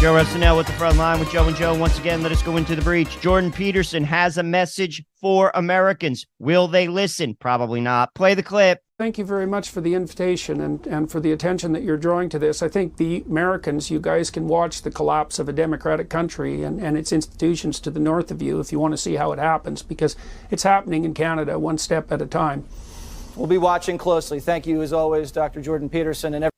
Joe Russell with the front line with Joe and Joe. Once again, let us go into the breach. Jordan Peterson has a message for Americans. Will they listen? Probably not. Play the clip. Thank you very much for the invitation and for the attention that you're drawing to this. I think the Americans, you guys can watch the collapse of a democratic country and its institutions to the north of you if you want to see how it happens, because it's happening in Canada one step at a time. We'll be watching closely. Thank you, as always, Dr. Jordan Peterson. And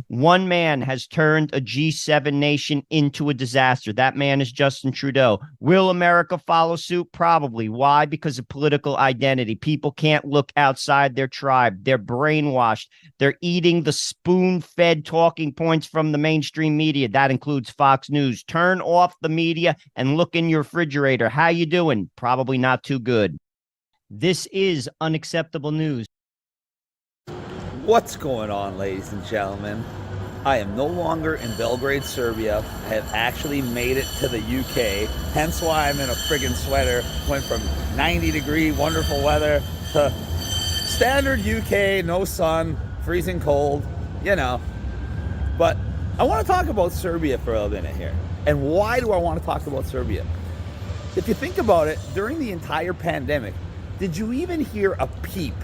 one man has turned a G7 nation into a disaster. That man is Justin Trudeau. Will America follow suit? Probably. Why? Because of political identity. People can't look outside their tribe. They're brainwashed. They're eating the spoon-fed talking points from the mainstream media. That includes Fox News. Turn off the media and look in your refrigerator. How you doing? Probably not too good. This is unacceptable news. What's going on, ladies and gentlemen? I am no longer in Belgrade, Serbia. I have actually made it to the UK, hence why I'm in a friggin' sweater. Went from 90-degree wonderful weather to standard UK, no sun, freezing cold, you know. But I want to talk about Serbia for a minute here. And why do I want to talk about Serbia? If you think about it, during the entire pandemic, did you even hear a peep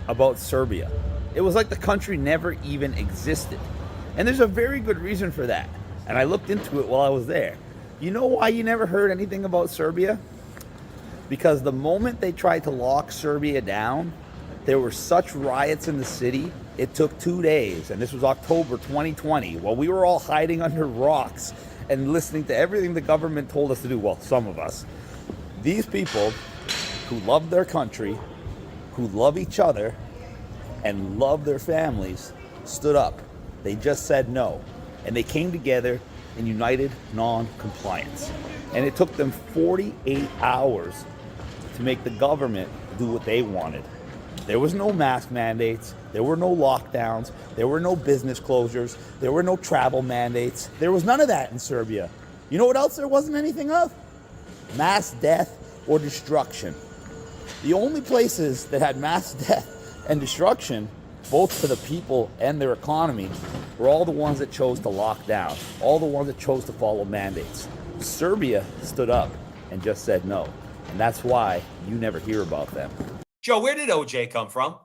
about Serbia? It was like the country never even existed. And there's a very good reason for that. And I looked into it while I was there. You know why you never heard anything about Serbia? Because the moment they tried to lock Serbia down, there were such riots in the city, it took 2 days. And this was October 2020, while we were all hiding under rocks and listening to everything the government told us to do. Well, some of us. These people who love their country, who love each other, and love their families, stood up. They just said no. And they came together in united non-compliance. And it took them 48 hours to make the government do what they wanted. There was no mask mandates. There were no lockdowns. There were no business closures. There were no travel mandates. There was none of that in Serbia. You know what else there wasn't anything of? Mass death or destruction. The only places that had mass death and destruction, both to the people and their economy, were all the ones that chose to lock down, all the ones that chose to follow mandates. Serbia stood up and just said no. And that's why you never hear about them. Joe, where did OJ come from?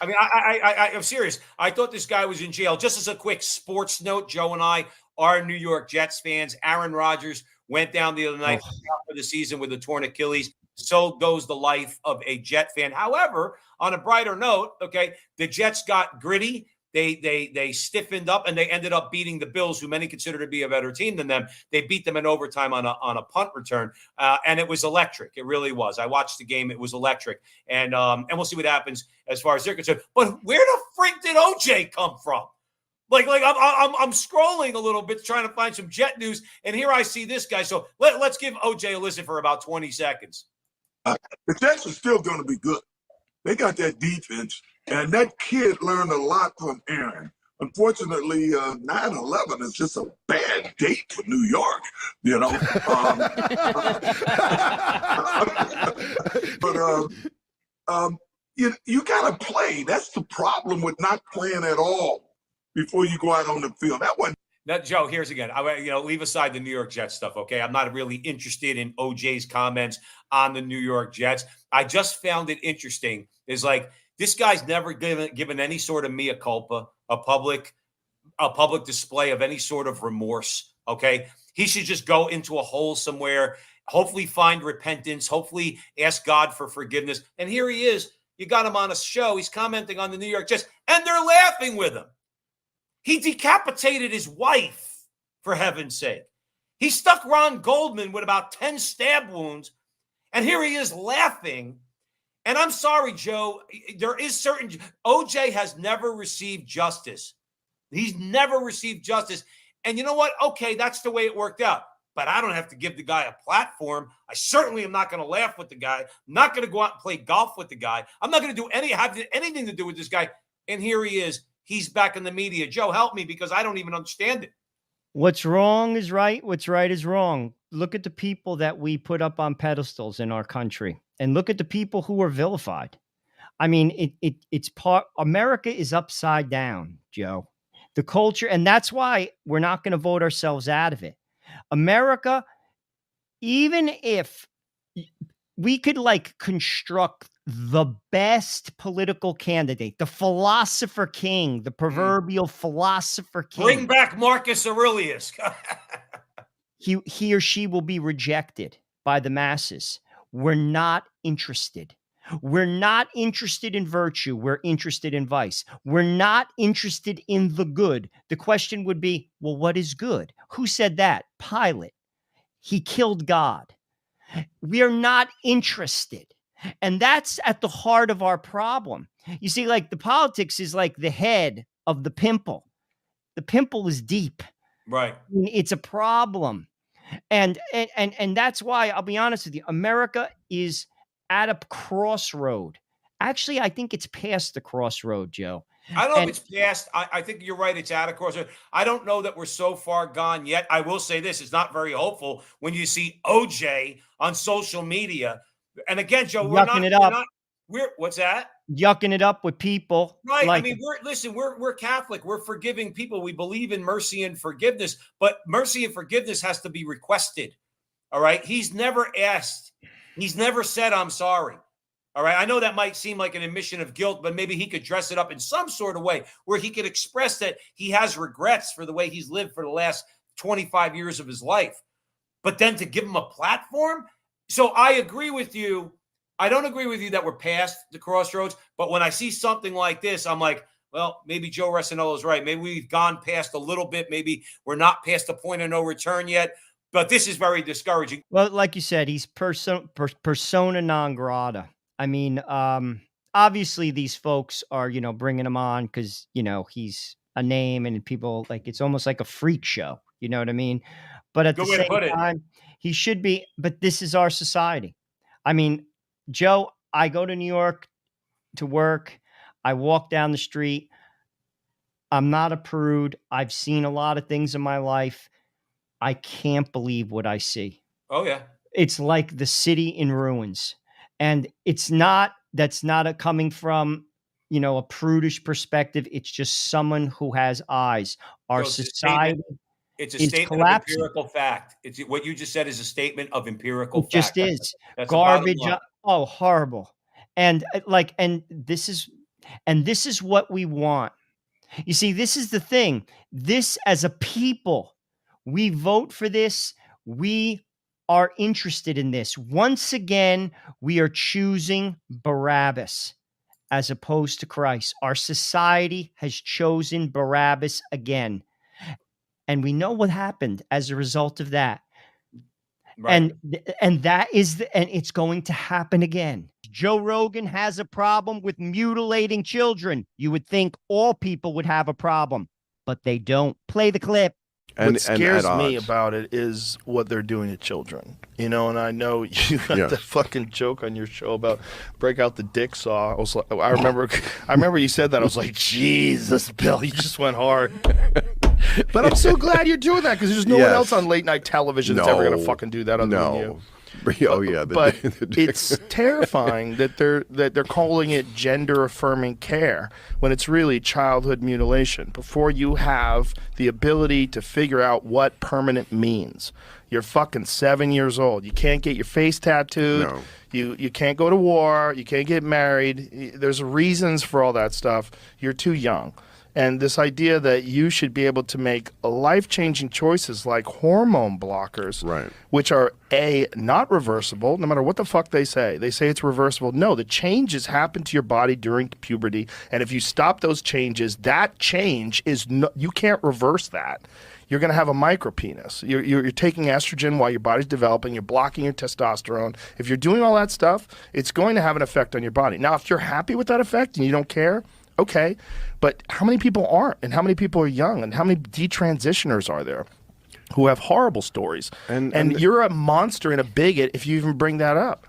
I mean, I'm serious. I thought this guy was in jail. Just as a quick sports note, Joe and I are New York Jets fans. Aaron Rodgers went down the other night for the season with a torn Achilles. So goes the life of a Jet fan. However, on a brighter note, okay, the Jets got gritty. They stiffened up and they ended up beating the Bills, who many consider to be a better team than them. They beat them in overtime on a punt return, and it was electric. It really was. I watched the game; it was electric, and we'll see what happens as far as they're concerned. But where the freak did OJ come from? Like I'm scrolling a little bit trying to find some Jet news, and here I see this guy. So let's give OJ a listen for about 20 seconds. The Jets are still going to be good. They got that defense, and that kid learned a lot from Aaron. Unfortunately, 9/11 is just a bad date for New York, you know. You got to play. That's the problem with not playing at all before you go out on the field. That wasn't. Now, Joe, here's again. Leave aside the New York Jets stuff, okay? I'm not really interested in OJ's comments on the New York Jets. I just found it interesting. Is like this guy's never given any sort of mea culpa, a public display of any sort of remorse. Okay, he should just go into a hole somewhere, hopefully find repentance, hopefully ask God for forgiveness. And here he is. You got him on a show. He's commenting on the New York Jets, and they're laughing with him. He decapitated his wife, for heaven's sake. He stuck Ron Goldman with about 10 stab wounds, and here he is laughing. And I'm sorry, Joe, OJ has never received justice. He's never received justice. And you know what? Okay, that's the way it worked out. But I don't have to give the guy a platform. I certainly am not going to laugh with the guy. I'm not going to go out and play golf with the guy. I'm not going to have anything to do with this guy. And here he is. He's back in the media. Joe, help me because I don't even understand it. What's wrong is right. What's right is wrong. Look at the people that we put up on pedestals in our country and look at the people who are vilified. I mean, it's part America is upside down, Joe. The culture, and that's why we're not going to vote ourselves out of it. America, even if we could like construct the best political candidate, the philosopher king, the proverbial philosopher king. Bring back Marcus Aurelius. he or she will be rejected by the masses. We're not interested. We're not interested in virtue. We're interested in vice. We're not interested in the good. The question would be, well, what is good? Who said that? Pilate. He killed God. We are not interested. And that's at the heart of our problem. You see, like the politics is like the head of the pimple. The pimple is deep. Right. It's a problem. And that's why I'll be honest with you, America is at a crossroad. Actually, I think it's past the crossroad, Joe. I don't know if it's past. I think you're right. It's at a crossroad. I don't know that we're so far gone yet. I will say this, it's not very hopeful when you see OJ on social media. And again, Joe, what's that? Yucking it up with people. Right. Like, I mean, we're Catholic. We're forgiving people. We believe in mercy and forgiveness, but mercy and forgiveness has to be requested. All right. He's never asked. He's never said, I'm sorry. All right. I know that might seem like an admission of guilt, but maybe he could dress it up in some sort of way where he could express that he has regrets for the way he's lived for the last 25 years of his life. But then to give him a platform. So I agree with you. I don't agree with you that we're past the crossroads, but when I see something like this, I'm like, well, maybe Joe Resinello is right. Maybe we've gone past a little bit. Maybe we're not past the point of no return yet. But this is very discouraging. Well, like you said, he's persona non grata. I mean, obviously these folks are, bringing him on because, he's a name and people like, it's almost like a freak show. You know what I mean? But at the same time, he should be, but this is our society. I mean, Joe, I go to New York to work. I walk down the street. I'm not a prude. I've seen a lot of things in my life. I can't believe what I see. Oh, yeah. It's like the city in ruins. And that's not coming from, a prudish perspective. It's just someone who has eyes. Our society it's a is statement collapsing. of empirical fact. It's what you just said is a statement of empirical fact. It just is. That's garbage. Oh, horrible. And this is what we want. You see, this is the thing. This as a people, we vote for this. We are interested in this. Once again, we are choosing Barabbas as opposed to Christ. Our society has chosen Barabbas again. And we know what happened as a result of that. Right. And it's going to happen again. Joe Rogan has a problem with mutilating children. You would think all people would have a problem, but they don't. Play the clip. What scares me about it is what they're doing to children. And I know you got that fucking joke on your show about break out the dick saw. I remember you said that. I was like, Jesus, Bill, you just went hard. But I'm so glad you're doing that because there's no one else on late night television that's ever going to fucking do that other than you. Oh yeah, but it's terrifying that they're calling it gender affirming care when it's really childhood mutilation. Before you have the ability to figure out what permanent means, you're fucking 7 years old. You can't get your face tattooed. No. You can't go to war. You can't get married. There's reasons for all that stuff. You're too young. And this idea that you should be able to make life-changing choices like hormone blockers, right, which are, not reversible, no matter what the fuck they say. They say it's reversible. No, the changes happen to your body during puberty, and if you stop those changes, that change you can't reverse that. You're going to have a micropenis. You're taking estrogen while your body's developing. You're blocking your testosterone. If you're doing all that stuff, it's going to have an effect on your body. Now, if you're happy with that effect and you don't care, okay, but how many people aren't, and how many people are young, and how many detransitioners are there who have horrible stories? And you're a monster and a bigot if you even bring that up.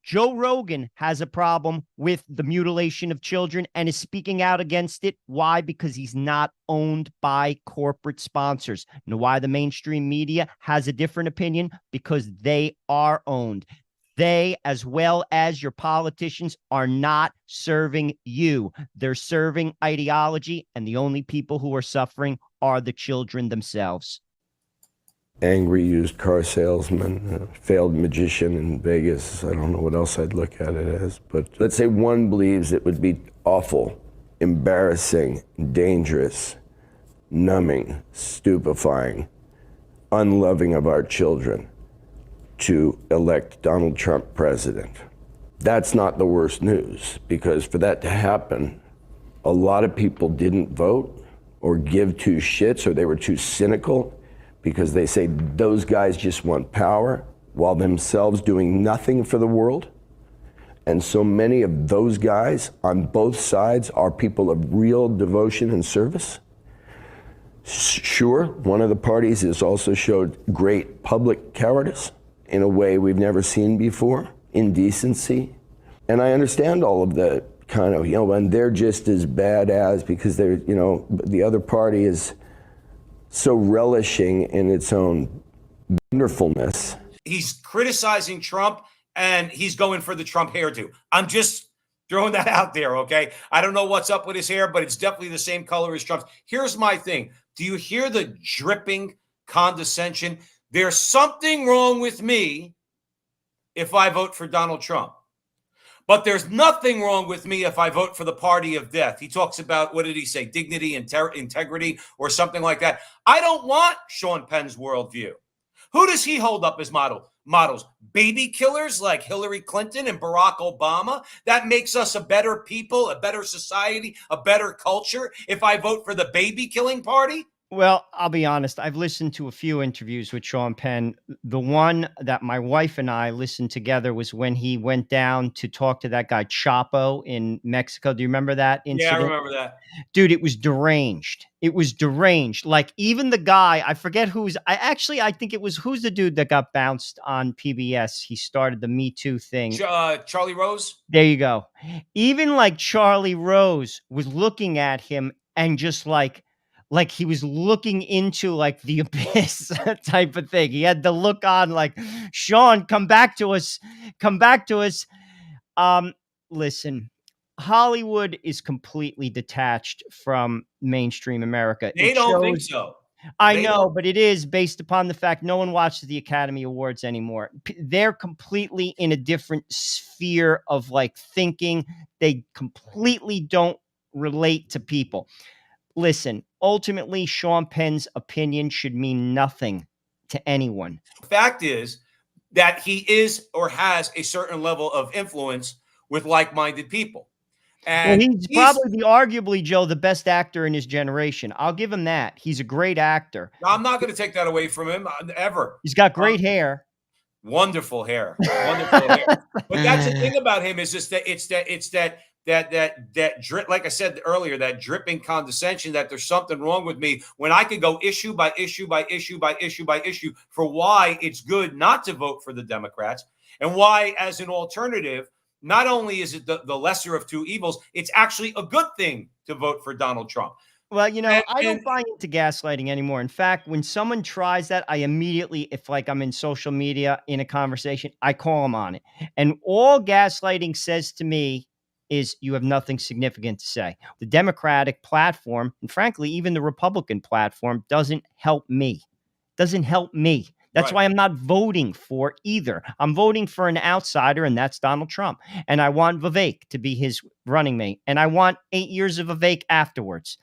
Joe Rogan has a problem with the mutilation of children and is speaking out against it. Why? Because he's not owned by corporate sponsors. And why the mainstream media has a different opinion? Because they are owned. They, as well as your politicians, are not serving you. They're serving ideology, and the only people who are suffering are the children themselves. Angry used car salesman, failed magician in Vegas. I don't know what else I'd look at it as, but let's say one believes it would be awful, embarrassing, dangerous, numbing, stupefying, unloving of our children to elect Donald Trump president. That's not the worst news, because for that to happen, a lot of people didn't vote or give two shits, or they were too cynical, because they say those guys just want power while themselves doing nothing for the world. And so many of those guys on both sides are people of real devotion and service. Sure, one of the parties has also showed great public cowardice in a way we've never seen before, indecency. And I understand all of the kind of, and they're just as bad as, because they're, the other party is so relishing in its own wonderfulness. He's criticizing Trump and he's going for the Trump hairdo. I'm just throwing that out there, okay? I don't know what's up with his hair, but it's definitely the same color as Trump's. Here's my thing. Do you hear the dripping condescension? There's something wrong with me if I vote for Donald Trump. But there's nothing wrong with me if I vote for the party of death. He talks about, what did he say, dignity and integrity or something like that. I don't want Sean Penn's worldview. Who does he hold up as models? Baby killers like Hillary Clinton and Barack Obama? That makes us a better people, a better society, a better culture if I vote for the baby killing party? Well, I'll be honest. I've listened to a few interviews with Sean Penn. The one that my wife and I listened together was when he went down to talk to that guy Chapo in Mexico. Do you remember that incident? Yeah, I remember that. Dude, it was deranged. It was deranged. Like, even the guy, I forget I think it was, who's the dude that got bounced on PBS? He started the Me Too thing. Charlie Rose? There you go. Even like Charlie Rose was looking at him and just like he was looking into like the abyss type of thing. He had the look on like, Sean, come back to us. Come back to us. Listen, Hollywood is completely detached from mainstream America. They don't think so. I know, but it is based upon the fact no one watches the Academy Awards anymore. They're completely in a different sphere of like thinking. They completely don't relate to people. Listen, ultimately, Sean Penn's opinion should mean nothing to anyone. The fact is that he is or has a certain level of influence with like-minded people. And he's probably arguably, Joe, the best actor in his generation. I'll give him that. He's a great actor. I'm not going to take that away from him ever. He's got great hair. Wonderful hair. Wonderful hair. But that's the thing about him is just that it's that drip, like I said earlier, that dripping condescension that there's something wrong with me when I could go issue by issue by issue by issue by issue for why it's good not to vote for the Democrats and why, as an alternative, not only is it the lesser of two evils, it's actually a good thing to vote for Donald Trump. Well, I don't buy into gaslighting anymore. In fact, when someone tries that, I immediately, if like I'm in social media in a conversation, I call them on it. And all gaslighting says to me is you have nothing significant to say. The Democratic platform, and frankly, even the Republican platform, doesn't help me. That's why I'm not voting for either. I'm voting for an outsider, and that's Donald Trump. And I want Vivek to be his running mate. And I want 8 years of Vivek afterwards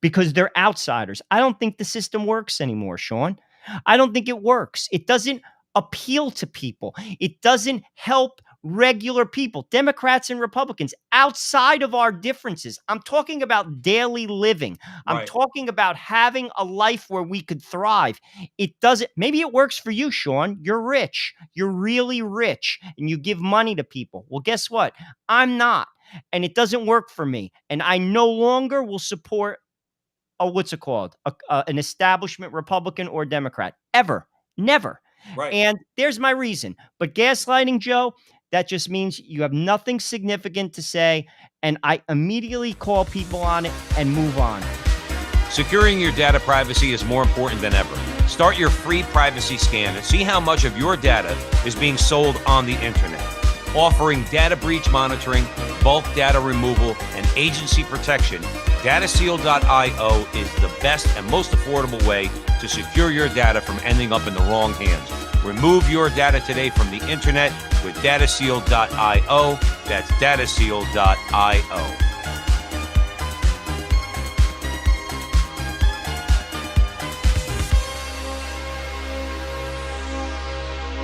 because they're outsiders. I don't think the system works anymore, Sean. I don't think it works. It doesn't appeal to people. It doesn't help regular people, Democrats and Republicans, outside of our differences. I'm talking about daily living. I'm talking about having a life where we could thrive. It doesn't, maybe it works for you, Sean. You're rich. You're really rich and you give money to people. Well, guess what? I'm not. And it doesn't work for me. And I no longer will support an establishment Republican or Democrat. Ever. Never. Right. And there's my reason. But gaslighting, Joe, that just means you have nothing significant to say, and I immediately call people on it and move on. Securing your data privacy is more important than ever. Start your free privacy scan and see how much of your data is being sold on the internet. Offering data breach monitoring, bulk data removal, and agency protection, DataSeal.io is the best and most affordable way to secure your data from ending up in the wrong hands. Remove your data today from the internet with DataSeal.io. That's DataSeal.io.